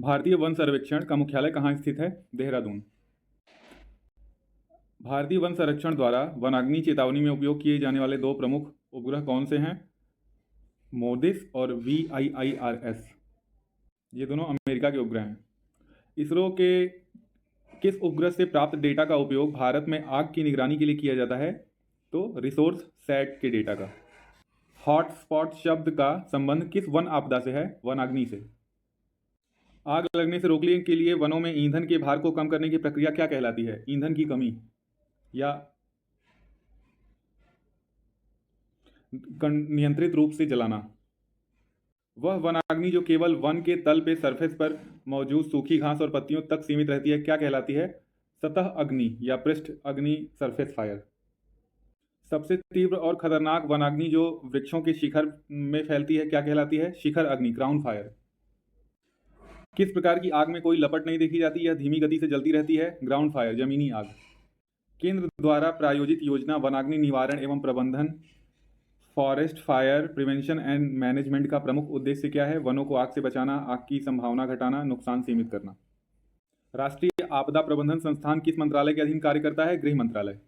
भारतीय वन सर्वेक्षण का मुख्यालय कहाँ स्थित है? देहरादून। भारतीय वन संरक्षण द्वारा वनाग्नि चेतावनी में उपयोग किए जाने वाले दो प्रमुख उपग्रह कौन से हैं? मोडिस और VIIRS। ये दोनों अमेरिका के उपग्रह हैं। इसरो के किस उपग्रह से प्राप्त डेटा का उपयोग भारत में आग की निगरानी के लिए किया जाता है? तो रिसोर्स सैट के डेटा का। हॉटस्पॉट शब्द का संबंध किस वन आपदा से है? वनाग्नि से। आग लगने से रोकने के लिए वनों में ईंधन के भार को कम करने की प्रक्रिया क्या कहलाती है? ईंधन की कमी या नियंत्रित रूप से जलाना। वह वनाग्नि जो केवल वन के तल पे सरफेस पर मौजूद सूखी घास और पत्तियों तक सीमित रहती है क्या कहलाती है? सतह अग्नि या पृष्ठ अग्नि, सरफेस फायर। सबसे तीव्र और खतरनाक वनाग्नि जो वृक्षों के शिखर में फैलती है क्या कहलाती है? शिखर अग्नि, क्राउन फायर। किस प्रकार की आग में कोई लपट नहीं देखी जाती, यह धीमी गति से जलती रहती है? ग्राउंड फायर, जमीनी आग। केंद्र द्वारा प्रायोजित योजना वनाग्नि निवारण एवं प्रबंधन, forest fire prevention and management का प्रमुख उद्देश्य क्या है? वनों को आग से बचाना, आग की संभावना घटाना, नुकसान सीमित करना। राष्ट्रीय आपदा प्रबंधन संस्थान किस मंत्रालय के अधीन कार्य करता है? गृह मंत्रालय।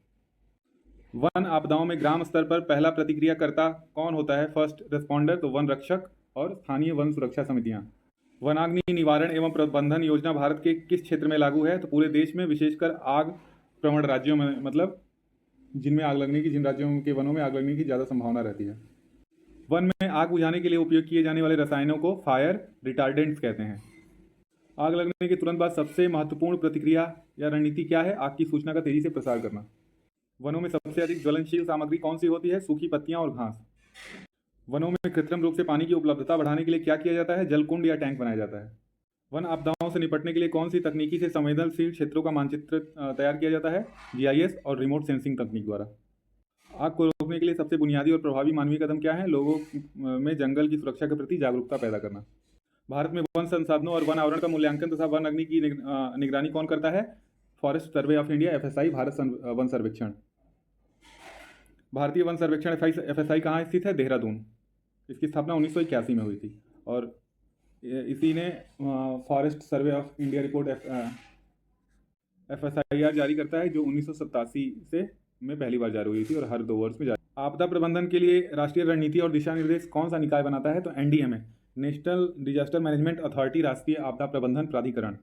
वन आपदाओं में ग्राम स्तर पर पहला प्रतिक्रियाकर्ता कौन होता है? फर्स्ट रिस्पॉन्डर, तो वन रक्षक और स्थानीय वन सुरक्षा समितियां। वनाग्नि निवारण एवं प्रबंधन योजना भारत के किस क्षेत्र में लागू है? तो पूरे देश में, विशेषकर आग प्रवण राज्यों में, मतलब जिनमें आग लगने की, जिन राज्यों के वनों में आग लगने की ज़्यादा संभावना रहती है। वन में आग बुझाने के लिए उपयोग किए जाने वाले रसायनों को फायर रिटार्डेंट्स कहते हैं। आग लगने के तुरंत बाद सबसे महत्वपूर्ण प्रतिक्रिया या रणनीति क्या है? आग की सूचना का तेजी से प्रसार करना। वनों में सबसे अधिक ज्वलनशील सामग्री कौन सी होती है? सूखी पत्तियां और घास। वनों में कृत्रिम रूप से पानी की उपलब्धता बढ़ाने के लिए क्या किया जाता है? जलकुंड या टैंक बनाया जाता है। वन आपदाओं से निपटने के लिए कौन सी तकनीकी से संवेदनशील क्षेत्रों का मानचित्र तैयार किया जाता है? GIS और रिमोट सेंसिंग तकनीक द्वारा। आग को रोकने के लिए सबसे बुनियादी और प्रभावी मानवीय कदम क्या है? लोगों में जंगल की सुरक्षा के प्रति जागरूकता पैदा करना। भारत में वन संसाधनों और वन आवरण का मूल्यांकन तथा वन अग्नि की निगरानी कौन करता है? Forest survey of India, FSI, Bharat one सर्वेक्षण। भारतीय वन सर्वेक्षण FSI कहाँ स्थित है? देहरादून। इसकी स्थापना 1981 में हुई थी और इसी ने forest survey of India report FSIR जारी करता है, जो 1987 से में पहली बार जारी हुई थी और हर 2 वर्ष में जारी। आपदा प्रबंधन के लिए राष्ट्रीय रणनीति और दिशा निर्देश कौन सा निकाय बनाता है? तो NDMA, national disaster management authority, राष्ट्रीय आपदा प्रबंधन प्राधिकरण।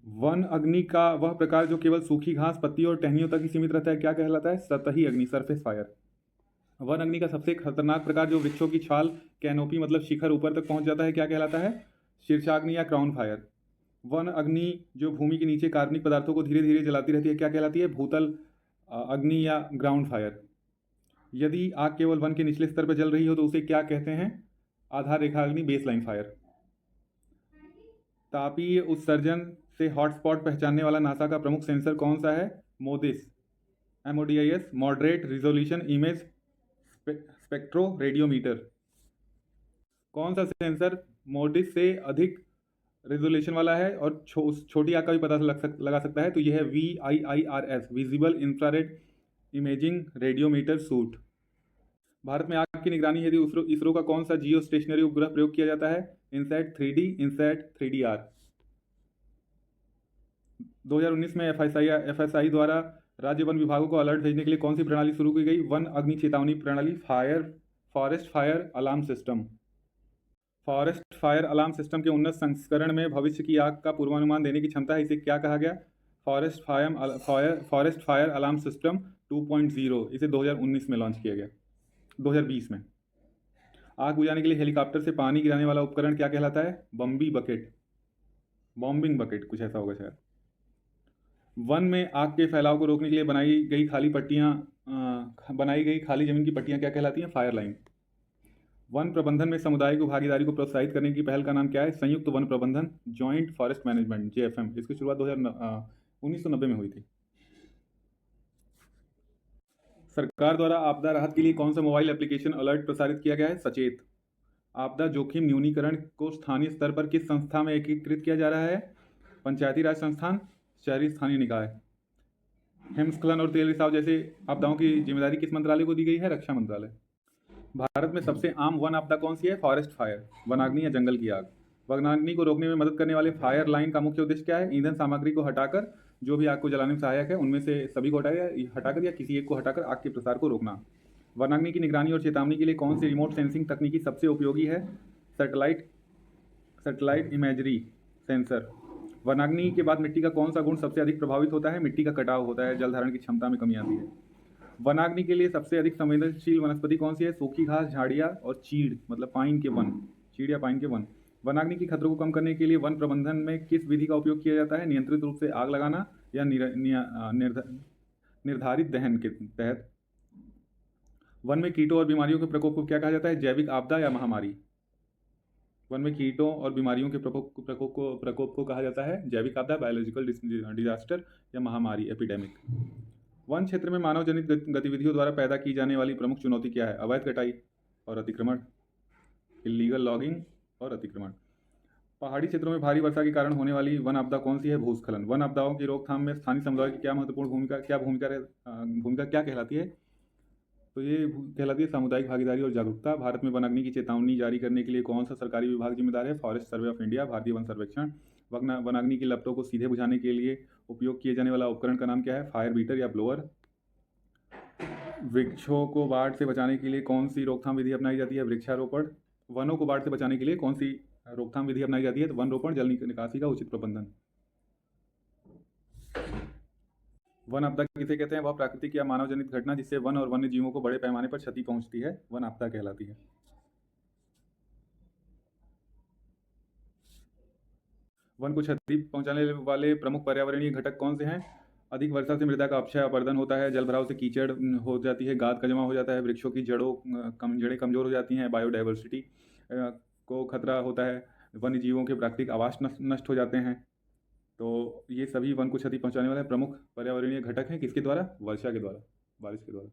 वन अग्नि का वह प्रकार जो केवल सूखी घास, पत्ती और टहनियों तक ही सीमित रहता है क्या कहलाता है? सतही अग्नि, सरफेस फायर। वन अग्नि का सबसे खतरनाक प्रकार जो वृक्षों की छाल, कैनोपी मतलब शिखर ऊपर तक पहुंच जाता है क्या कहलाता है? शीर्षाग्नि या क्राउन फायर। वन अग्नि जो भूमि के नीचे कार्बनिक पदार्थों को धीरे धीरे जलाती रहती है क्या कहलाती है? भूतल अग्नि या ग्राउंड फायर। यदि आग केवल वन के निचले स्तर पर जल रही हो तो उसे क्या कहते हैं? आधार रेखा अग्नि, बेसलाइन फायर। तापीय उत्सर्जन से हॉटस्पॉट पहचानने वाला नासा का प्रमुख सेंसर कौन सा है? MODIS, MODIS, moderate resolution image spectro radiometer. कौन सा सेंसर MODIS से अधिक रेजोल्यूशन वाला है और छोटी आग का भी पता लगा सकता है? तो यह है VIIRS, visible infrared imaging radiometer suit. Bharat में आग की निगरानी हेतु इसरो का कौन सा जियो स्टेशनरी उपग्रह प्रयोग किया जाता है? INSAT 3D, INSAT 3DR। 2019 में FSI द्वारा राज्य वन विभागों को अलर्ट भेजने के लिए कौन सी प्रणाली शुरू की गई? वन अग्नि चेतावनी प्रणाली, forest fire alarm system. Forest fire alarm system के उन्नत संस्करण में भविष्य की आग का पूर्वानुमान देने की क्षमता है, इसे क्या कहा गया? Forest fire alarm system 2.0। इसे 2019 में लॉन्च किया गया, 2020 में। आग बुझाने के लिए हेलीकॉप्टर से पानी गिराने वाला उपकरण क्या कहलाता है? बॉम्बिंग बकेट कुछ ऐसा होगा शायद। वन में आग के फैलाव को रोकने के लिए बनाई गई खाली जमीन की पट्टियां क्या कहलाती हैं? Fire line. वन प्रबंधन में समुदाय को भागीदारी को प्रोत्साहित करने की पहल का नाम क्या है? संयुक्त वन प्रबंधन, जॉइंट फॉरेस्ट मैनेजमेंट, JFM। इसकी शुरुआत 1990 में हुई थी। सरकार द्वारा आपदा राहत के लिए कौन सा मोबाइल एप्लीकेशन अलर्ट प्रसारित किया गया है? सचेत। आपदा जोखिम न्यूनीकरण को स्थानीय स्तर पर किस संस्था में एकीकृत किया जा रहा है? पंचायती राज संस्थान, शहरी स्थानीय निकाय। हिमस्खलन और तेल रिसाव जैसे आपदाओं की जिम्मेदारी किस मंत्रालय को दी गई है? रक्षा मंत्रालय। भारत में सबसे आम वन आपदा कौन सी है? फॉरेस्ट फायर, वनाग्नि या जंगल की आग। वनाग्नि को रोकने में मदद करने वाले फायर लाइन का मुख्य उद्देश्य क्या है? ईंधन सामग्री को हटाकर जो भी आग को जलाने में सहायक है उनमें से सभी को हटाकर या किसी एक को हटाकर आग के प्रसार को रोकना। वनाग्नि की निगरानी और चेतावनी के लिए कौन सी रिमोट सेंसिंग तकनीकी सबसे उपयोगी है? Satellite imagery sensor. वनाग्नि के बाद मिट्टी का कौन सा गुण सबसे अधिक प्रभावित होता है? मिट्टी का कटाव होता है, जल धारण की क्षमता में कमी आती है। वनाग्नि के लिए सबसे अधिक संवेदनशील वनस्पति कौन सी है? सूखी घास, झाड़ियाँ और चीड़ मतलब पाइन के वन, चीड़ या पाइन के वन। वनाग्नि की खतरों को कम करने के लिए वन प्रबंधन में किस विधि का उपयोग किया जाता है? नियंत्रित रूप से आग लगाना या निर्धारित दहन के तहत। वन में कीटों और बीमारियों के प्रकोप को क्या कहा जाता है? जैविक आपदा या महामारी। वन में कीटों और बीमारियों के प्रकोप को कहा जाता है जैविक आपदा, बायोलॉजिकल डिजास्टर या महामारी, एपिडेमिक। वन क्षेत्र में मानव जनित गतिविधियों द्वारा पैदा की जाने वाली प्रमुख चुनौती क्या है? अवैध कटाई और अतिक्रमण, इलीगल लॉगिंग और अतिक्रमण। पहाड़ी क्षेत्रों में भारी वर्षा के कारण होने वाली वन आपदा कौन सी है? भूस्खलन। वन आपदाओं की रोकथाम में स्थानीय समुदाय की क्या महत्वपूर्ण भूमिका क्या कहलाती है? तो ये कहलाती है सामुदायिक भागीदारी और जागरूकता। भारत में वनाग्नि की चेतावनी जारी करने के लिए कौन सा सरकारी विभाग जिम्मेदार है? फॉरेस्ट सर्वे ऑफ इंडिया, भारतीय वन सर्वेक्षण। वनाग्नि की लपटों को सीधे बुझाने के लिए उपयोग किए जाने वाला उपकरण का नाम क्या है? फायर बीटर या ब्लोअर। वृक्षों को बाढ़ से बचाने के लिए कौन सी रोकथाम विधि अपनाई जाती है? वृक्षारोपण। वनों को बाढ़ से बचाने के लिए कौन सी रोकथाम विधि अपनाई जाती है? तो वन रोपण, जल निकासी का उचित प्रबंधन। वन आपदा किसे कहते हैं? वह प्राकृतिक या मानव जनित घटना जिससे वन और वन्य जीवों को बड़े पैमाने पर क्षति पहुंचती है, वन आपदा कहलाती है। वन को क्षति पहुंचाने वाले प्रमुख पर्यावरणीय घटक कौन से हैं? अधिक वर्षा से मृदा का अपक्षय अपरदन होता है, जल भराव से कीचड़ हो जाती है, गाद का जमा हो जाता है, वृक्षों की जड़ें कमजोर हो जाती हैं, बायोडाइवर्सिटी को खतरा होता है, वन्य जीवों के प्राकृतिक आवास नष्ट हो जाते हैं। तो ये सभी वन को क्षति पहुंचाने वाले प्रमुख पर्यावरणीय घटक हैं। किसके द्वारा? वर्षा के द्वारा, बारिश के द्वारा।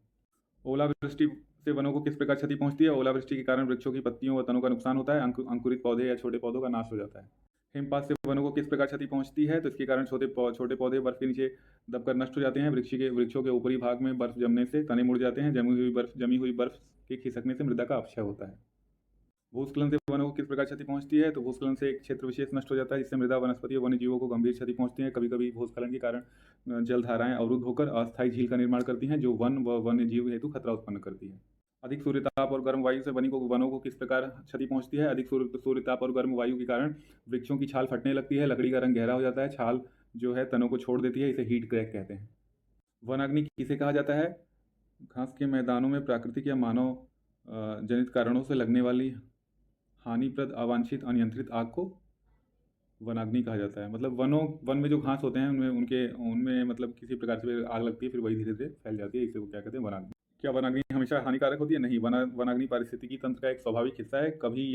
ओलावृष्टि से वनों को किस प्रकार क्षति पहुंचती है? ओलावृष्टि के कारण वृक्षों की पत्तियों व तनों का नुकसान होता है, अंकुरित पौधे या छोटे पौधों का नाश हो जाता है। हिमपात से वनों को किस प्रकार क्षति पहुंचती है? तो इसके कारण छोटे पौधे बर्फ के नीचे दबकर नष्ट हो जाते हैं, वृक्षों के ऊपरी भाग में बर्फ जमने से तने मुड़ जाते हैं, जमी हुई बर्फ के खिसकने से मृदा का अपक्षय होता है। भूस्खलन से वनों को किस प्रकार क्षति पहुंचती है? तो भूस्खलन से एक क्षेत्र विशेष नष्ट हो जाता है, जिससे मृदा, वनस्पति और वन्य जीवों को गंभीर क्षति पहुंचती है। कभी कभी भूस्खलन के कारण जलधाराएं अवरुद्ध होकर अस्थायी झील का निर्माण करती हैं, जो वन व वन्य जीव हेतु खतरा उत्पन्न करती है। अधिक सूर्यताप और गर्म वायु से वनों को किस प्रकार क्षति पहुंचती है? अधिक सूर्यताप और गर्म वायु के कारण वृक्षों की छाल फटने लगती है, लकड़ी का रंग गहरा हो जाता है, छाल जो है तनों को छोड़ देती है, इसे हीट क्रैक कहते हैं। वनाग्नि किसे कहा जाता है? घास के मैदानों में प्राकृतिक या मानव जनित कारणों से लगने वाली हानिप्रद, अवांछित, अनियंत्रित आग को वनाग्नि कहा जाता है। मतलब वन में जो घास होते हैं उनमें मतलब किसी प्रकार से आग लगती है, फिर वही धीरे धीरे फैल जाती है, इसे वो क्या कहते हैं? वनाग्नि। क्या वनाग्नि हमेशा हानिकारक होती है? नहीं, वनाग्नि पारिस्थितिकी तंत्र का एक स्वाभाविक हिस्सा है। कभी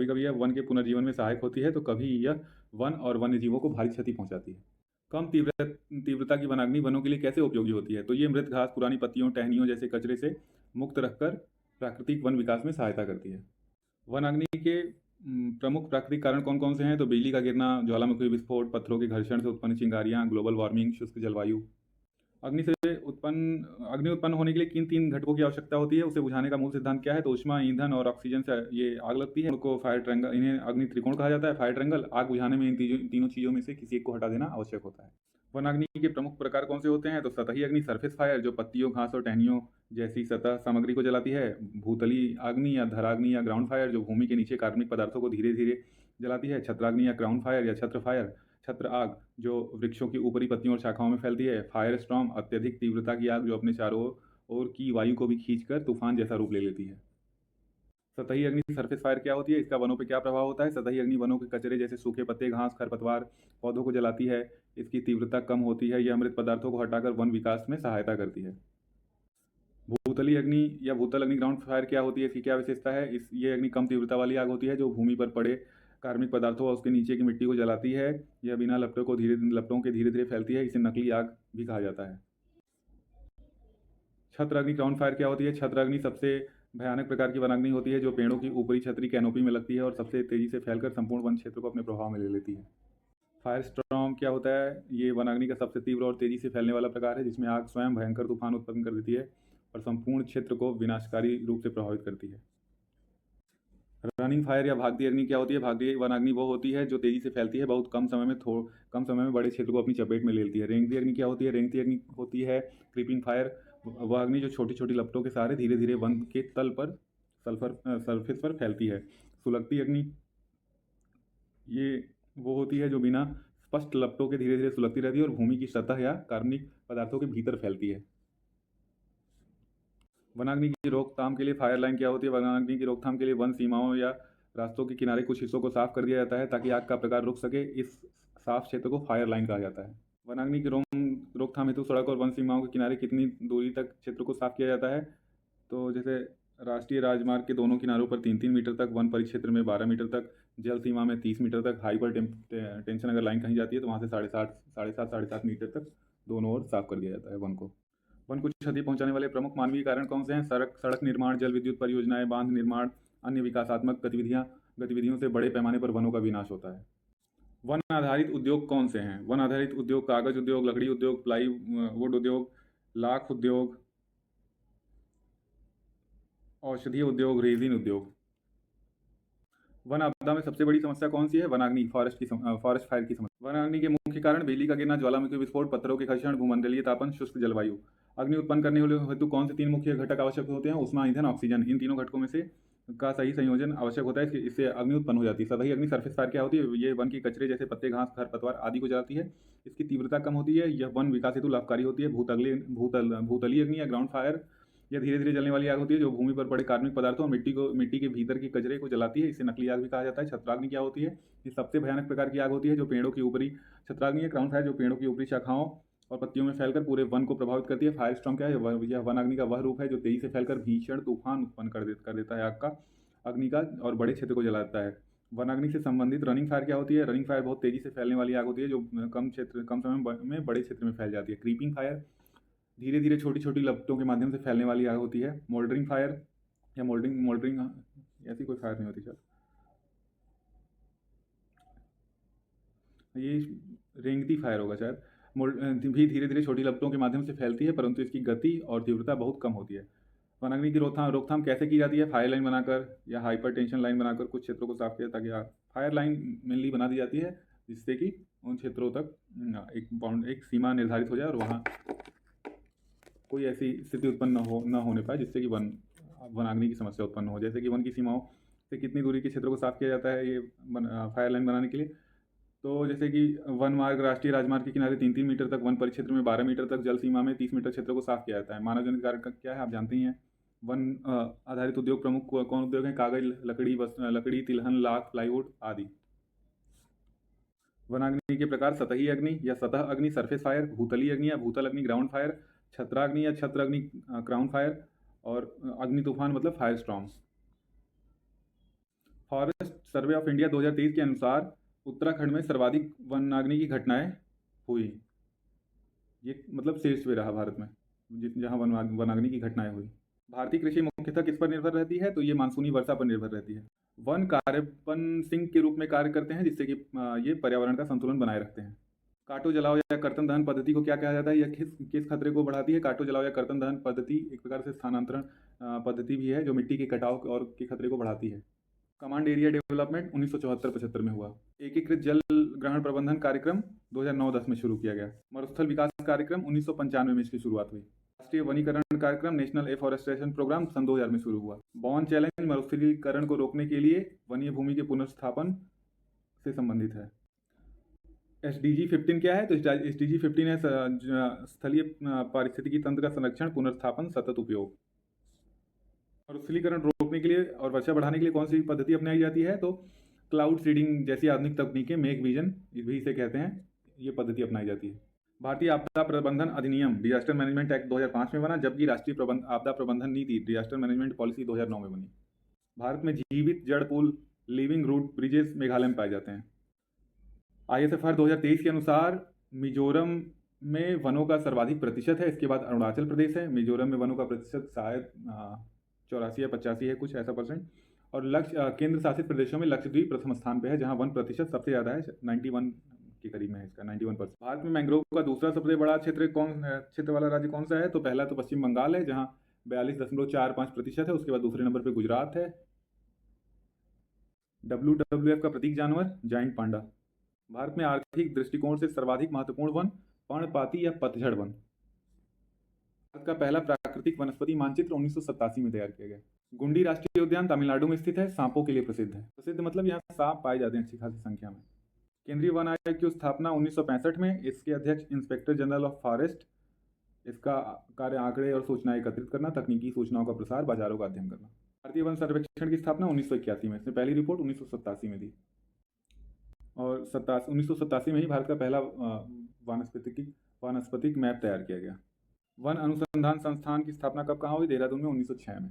कभी यह वन के पुनर्जीवन में सहायक होती है, तो कभी यह वन और वन्य जीवों को भारी क्षति पहुंचाती है। कम तीव्रता की वनाग्नि वनों के लिए कैसे उपयोगी होती है? तो ये मृत घास, पुरानी पत्तियों, टहनियों जैसे कचरे से मुक्त रखकर प्राकृतिक वन विकास में सहायता करती है। वनाग्नि के प्रमुख प्राकृतिक कारण कौन कौन से हैं? तो बिजली का गिरना, ज्वालामुखी विस्फोट, पत्थरों के घर्षण से उत्पन्न चिंगारियां, ग्लोबल वार्मिंग, शुष्क जलवायु। अग्नि उत्पन्न होने के लिए किन 3 घटकों की आवश्यकता होती है? उसे बुझाने का मूल सिद्धांत क्या है? तो ऊष्मा, ईंधन और ऑक्सीजन से ये आग लगती है। उनको फायर ट्रायंगल, इन्हें अग्नि त्रिकोण कहा जाता है। फायर ट्रायंगल, आग बुझाने में इन तीनों चीज़ों में से किसी एक को हटा देना आवश्यक होता है। वनाग्नि के प्रमुख प्रकार कौन से होते हैं? तो सतही अग्नि, सरफेस फायर, जो पत्तियों, घास और टहनियों जैसी सतह सामग्री को जलाती है। भूतली अग्नि या धराग्नि या ग्राउंड फायर, जो भूमि के नीचे कार्बनिक पदार्थों को धीरे धीरे जलाती है। छत्राग्नि या क्राउन फायर या छत्र फायर, छत्र आग, जो वृक्षों की ऊपरी पत्तियों और शाखाओं में फैलती है। फायर स्टॉर्म, अत्यधिक तीव्रता की आग जो अपने चारों ओर की वायु को भी खींचकर तूफान जैसा रूप ले लेती है। सतही अग्नि, सरफेस फायर क्या होती है? इसका वनों पर क्या प्रभाव होता है? सतही अग्नि वनों के कचरे जैसे सूखे पत्ते, घास, खरपतवार, पौधों को जलाती है। इसकी तीव्रता कम होती है, यह मृत पदार्थों को हटाकर वन विकास में सहायता करती है। भूतली अग्नि या भूतल अग्नि, ग्राउंड फायर क्या होती है? इसकी क्या विशेषता है? ये अग्नि कम तीव्रता वाली आग होती है, जो भूमि पर पड़े कार्बनिक पदार्थों और उसके नीचे की मिट्टी को जलाती है। यह बिना लपटों के धीरे धीरे फैलती है, इसे नकली आग भी कहा जाता है। छत्र अग्नि, ग्राउंड फायर क्या होती है? छत्र अग्नि सबसे भयानक प्रकार की वनाग्नि होती है, जो पेड़ों की ऊपरी छतरी कैनोपी में लगती है और सबसे तेजी से फैलकर संपूर्ण वन क्षेत्र को अपने प्रभाव में ले लेती है। फायर स्टॉर्म क्या होता है? ये वनाग्नि का सबसे तीव्र और तेजी से फैलने वाला प्रकार है, जिसमें आग स्वयं भयंकर तूफान उत्पन्न कर देती है और संपूर्ण क्षेत्र को विनाशकारी रूप से प्रभावित करती है। रनिंग फायर या भागती अग्नि क्या होती है? भागती वनाग्नि वो होती है जो तेजी से फैलती है, बहुत कम समय में बड़े क्षेत्र को अपनी चपेट में ले लेती है। रेंगती अग्नि क्या होती है? रेंगती अग्नि होती है क्रीपिंग फायर, वह अग्नि जो छोटी छोटी लपटों के सहारे धीरे धीरे वन के तल पर सरफेस पर फैलती है। सुलगती अग्नि ये वो होती है जो बिना स्पष्ट लपटों के धीरे धीरे सुलगती रहती है और भूमि की सतह या कार्बनिक पदार्थों के भीतर फैलती है। वनाग्नि की रोकथाम के लिए फायर लाइन क्या होती है? वनाग्नि की रोकथाम के लिए वन सीमाओं या रास्तों के किनारे कुछ हिस्सों को साफ कर दिया जाता है ताकि आग का प्रकार रुक सके। इस साफ क्षेत्र को फायर लाइन कहा जाता है। वनाग्नि की रोकथाम हेतु सड़क और वन सीमाओं के किनारे कितनी दूरी तक क्षेत्र को साफ किया जाता है? तो जैसे राष्ट्रीय राजमार्ग के दोनों किनारों पर 3-3 मीटर तक, वन परिक्षेत्र में 12 मीटर तक, जल सीमा में 30 मीटर तक, हाइपर टेंशन अगर लाइन कहीं जाती है तो वहाँ से 7.5 मीटर तक दोनों ओर साफ कर दिया जाता है वन को। वन को क्षति पहुंचाने वाले प्रमुख मानवीय कारण कौन से हैं? सड़क निर्माण, जल विद्युत परियोजनाएं, बांध निर्माण, अन्य विकासात्मक गतिविधियों से बड़े पैमाने पर वनों का विनाश होता है। वन आधारित उद्योग कौन से हैं? वन आधारित उद्योग कागज उद्योग, लकड़ी उद्योग, प्लाईवुड उद्योग, लाख उद्योग, औषधीय उद्योग, रेजिन उद्योग। वन आपदा में सबसे बड़ी समस्या कौन सी है? वनाग्नि, फॉरेस्ट फायर की समस्या। वनाग्नि के मुख्य कारण बिजली का गिरना, ज्वालामुखी विस्फोट, पत्थरों के घर्षण, भूमंडलीय तापन, शुष्क जलवायु। अग्नि उत्पन्न करने हेतु कौन से 3 मुख्य घटक आवश्यक होते हैं? ऊष्मा, ईंधन, ऑक्सीजन। इन तीनों घटकों में से का सही संयोजन आवश्यक होता है, इससे अग्नि उत्पन्न हो जाती है। सतही अग्नि, सरफेस फायर क्या होती है? ये वन की कचरे जैसे पत्ते, घास, खरपतवार आदि को जलाती है। इसकी तीव्रता कम होती है। यह वन विकास हेतु लाभकारी होती है। भूतलीय अग्नि या ग्राउंड फायर यह धीरे धीरे जलने वाली आग होती है जो भूमि पर पड़े कार्बनिक पदार्थों और मिट्टी के भीतर की कचरे को जलाती है। इसे नकली आग भी कहा जाता है। छत्राग्नि क्या होती है? ये सबसे भयानक प्रकार की आग होती है जो पेड़ों की ऊपरी छत्राग्नि है क्राउन फायर जो पेड़ों की ऊपरी शाखाओं और पत्तियों में फैलकर पूरे वन को प्रभावित करती है। फायर स्टॉर्म क्या है? यह वन अग्नि का वह रूप है जो तेजी से फैलकर भीषण तूफान उत्पन्न कर देता है आग का, अग्नि का, और बड़े क्षेत्र को जलाता है। वन अग्नि से संबंधित रनिंग फायर क्या होती है? रनिंग फायर बहुत तेजी से फैलने वाली आग होती है जो कम समय में बड़े क्षेत्र में फैल जाती है। क्रीपिंग फायर धीरे धीरे छोटी छोटी लपटों के माध्यम से फैलने वाली आग होती है। मोल्डरिंग फायर या मोल्डरिंग ऐसी कोई फायर नहीं होती सर, ये रेंगती फायर होगा शायद। भी धीरे धीरे छोटी लपटों के माध्यम से फैलती है परंतु इसकी गति और तीव्रता बहुत कम होती है। वनाग्नि की रोकथाम कैसे की जाती है? फायर लाइन बनाकर या हाइपर टेंशन लाइन बनाकर कुछ क्षेत्रों को साफ किया ताकि फायर लाइन मेनली बना दी जाती है जिससे कि उन क्षेत्रों तक एक सीमा निर्धारित हो जाए और वहाँ कोई ऐसी स्थिति उत्पन्न न होने पाए जिससे कि वनाग्नि की समस्या उत्पन्न हो। जैसे कि वन की सीमाओं से कितनी दूरी के क्षेत्रों को साफ किया जाता है ये फायर लाइन बनाने के लिए? तो जैसे कि वन मार्ग, राष्ट्रीय राजमार्ग के किनारे 3-3 मीटर तक, वन परिक्षेत्र में 12 मीटर तक, जल सीमा में 30 मीटर क्षेत्र को साफ किया जाता है। मानव जनित कारण क्या है आप जानते ही हैं। वन आधारित उद्योग प्रमुख कौन उद्योग हैं? कागज, लकड़ी, तिलहन, लाख, प्लाईवुड आदि। वनाग्नि के प्रकार सतही अग्नि या सतह अग्नि, सरफेस फायर, भूतलीय अग्नि या भूतल अग्नि, ग्राउंड फायर, छत्राग्नि या छत्र अग्नि, क्राउन फायर, और अग्नि तूफान मतलब fire storm. Forest survey of India 2023 के अनुसार उत्तराखंड में सर्वाधिक वनाग्नि की घटनाएं हुई। ये मतलब शीर्ष पे रहा भारत में जहां वनाग्नि की घटनाएं हुई। भारतीय कृषि मुख्यतः किस पर निर्भर रहती है? तो ये मानसूनी वर्षा पर निर्भर रहती है। वन कार्बन सिंक के रूप में कार्य करते हैं जिससे कि ये पर्यावरण का संतुलन बनाए रखते हैं। काटो जलाओ या कर्तन दहन पद्धति को क्या कहा जाता है? यह किस खतरे को बढ़ाती है? काटो जलाओ या कर्तन दहन पद्धति एक प्रकार से स्थानांतरण पद्धति भी है जो मिट्टी के कटाव और के खतरे को बढ़ाती है। कमांड एरिया डेवलपमेंट 1974-75 में हुआ। एकीकृत जल ग्रहण प्रबंधन कार्यक्रम 2009-10 में शुरू किया गया। मरुस्थल विकास कार्यक्रम 1995 में इसकी शुरुआत हुई। राष्ट्रीय वनीकरण कार्यक्रम नेशनल एफॉरेस्टेशन प्रोग्राम सन 2000 में शुरू हुआ। बॉन चैलेंज मरुस्थलीकरण को रोकने के लिए वन्य भूमि के पुनर्स्थापन से संबंधित है। SDG 15 क्या है? तो SDG 15 है स्थलीय पारिस्थितिकी तंत्र का संरक्षण, पुनर्स्थापन, सतत उपयोग। मरुस्थलीकरण रोकने के लिए और वर्षा बढ़ाने के लिए कौन सी पद्धति अपनाई जाती है? तो क्लाउड सीडिंग जैसी आधुनिक तकनीकें, मेघ विजन भी इसे कहते हैं, ये पद्धति अपनाई जाती है। भारतीय आपदा प्रबंधन अधिनियम डिजास्टर मैनेजमेंट एक्ट 2005 में बना जबकि राष्ट्रीय आपदा प्रबंधन नीति डिजास्टर मैनेजमेंट पॉलिसी 2009 में बनी। भारत में जीवित जड़ पुल, लिविंग रूट ब्रिजेस मेघालय में पाए जाते हैं। ISFR 2023 के अनुसार मिजोरम में वनों का सर्वाधिक प्रतिशत है, इसके बाद अरुणाचल प्रदेश है। मिजोरम में वनों का प्रतिशत शायद 84 या 85 है, कुछ ऐसा परसेंट। और केंद्र शासित प्रदेशों में लक्षद्वीप प्रथम स्थान पे है जहां वन प्रतिशत सबसे ज़्यादा है, 91 के करीब में है इसका, 91%। भारत में मैंग्रोव का दूसरा सबसे बड़ा क्षेत्र वाला राज्य कौन सा है? तो पहला तो पश्चिम बंगाल है जहाँ 42.45% है, उसके बाद दूसरे नंबर पर गुजरात है, WWF का प्रतीक जानवर जाइंट पांडा। भारत में आर्थिक दृष्टिकोण से सर्वाधिक महत्वपूर्ण वन पर्णपाती या पतझड़ वन। भारत का पहला प्राकृतिक वनस्पति मानचित्र 1987 में तैयार किया गया। गुंडी राष्ट्रीय उद्यान तमिलनाडु में स्थित है, सांपों के लिए प्रसिद्ध है। प्रसिद्ध मतलब यहाँ सांप पाए जाते हैं अच्छी खासी संख्या में। केंद्रीय वन आयोग की स्थापना 1965 में। इसके अध्यक्ष इंस्पेक्टर जनरल ऑफ फॉरेस्ट। इसका कार्य आंकड़े और सूचनाएं एकत्रित करना, तकनीकी सूचनाओं का प्रसार, बाजारों का अध्ययन करना। भारतीय वन सर्वेक्षण की स्थापना 1981 में। इसने पहली रिपोर्ट 1987 में दी और 1987 में ही भारत का पहला वानस्पतिक मैप तैयार किया गया। वन अनुसंधान संस्थान की स्थापना कब कहाँ हुई? देहरादून में 1906 में।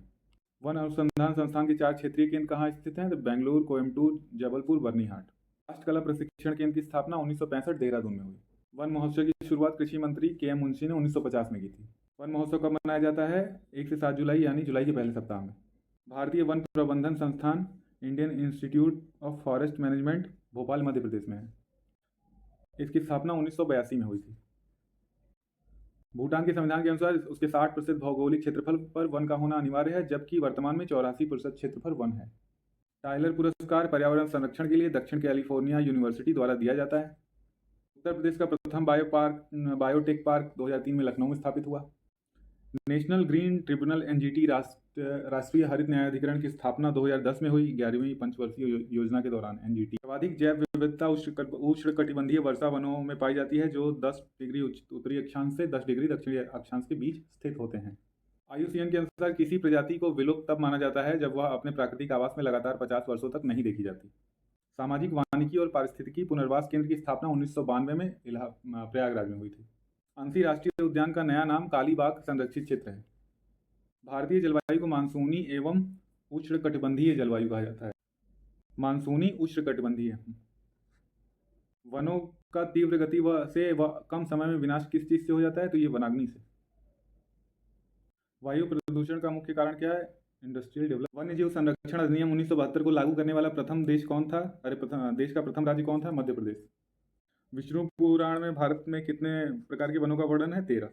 वन अनुसंधान संस्थान के 4 क्षेत्रीय केंद्र कहाँ स्थित हैं? तो बेंगलुरु, कोयम्बटूर, जबलपुर, बर्नीहाट। राष्ट्रकला प्रशिक्षण केंद्र की स्थापना 1965 देहरादून में हुई। वन महोत्सव की शुरुआत कृषि मंत्री KM मुंशी ने 1950 में की थी। वन महोत्सव कब मनाया जाता है? 1 से 7 जुलाई यानी जुलाई के पहले सप्ताह में। भारतीय वन प्रबंधन संस्थान Indian institute of forest management Bhopal Madhya Pradesh में है। इसकी स्थापना 1982 में हुई थी। भूटान के संविधान के अनुसार उसके 60% भौगोलिक क्षेत्रफल पर वन का होना अनिवार्य है, जबकि वर्तमान में 84% क्षेत्रफल वन है। टाइलर पुरस्कार पर्यावरण संरक्षण के लिए दक्षिण कैलिफोर्निया यूनिवर्सिटी द्वारा दिया जाता है। उत्तर प्रदेश का प्रथम बायोटेक पार्क 2003 में लखनऊ में स्थापित हुआ। नेशनल ग्रीन ट्रिब्यूनल NGT राष्ट्रीय हरित न्यायाधिकरण की स्थापना 2010 में हुई। 11वीं पंचवर्षीय योजना के दौरान NGT। सर्वाधिक जैव विविधता उष्णकटिबंधीय वर्षा वनों में पाई जाती है, जो 10 डिग्री उत्तरी अक्षांश से 10 डिग्री दक्षिणी अक्षांश के बीच स्थित होते हैं। IUCN के अनुसार किसी प्रजाति को विलुप्त तब माना जाता है जब वह अपने प्राकृतिक आवास में लगातार 50 वर्षों तक नहीं देखी जाती। सामाजिक वानिकी और पारिस्थितिकी पुनर्वास केंद्र की स्थापना 1992 में प्रयागराज में हुई थी। अंसी राष्ट्रीय उद्यान का नया नाम कालीबाग संरक्षित क्षेत्र है। भारतीय जलवायु को मानसूनी एवं उष्णकटिबंधीय जलवायु कहा जाता है। मानसूनी उष्णकटिबंधीय। वनों का तीव्र गति से कम समय में विनाश किस चीज से हो जाता है? तो ये वनाग्नि से। वायु प्रदूषण का मुख्य कारण क्या है? Industrial development. वन्यजीव संरक्षण अधिनियम 1972 को लागू करने वाला प्रथम देश कौन था? देश का प्रथम राज्य कौन था? मध्य प्रदेश। विष्णु पुराण में भारत में कितने प्रकार के वनों का वर्णन है? 13।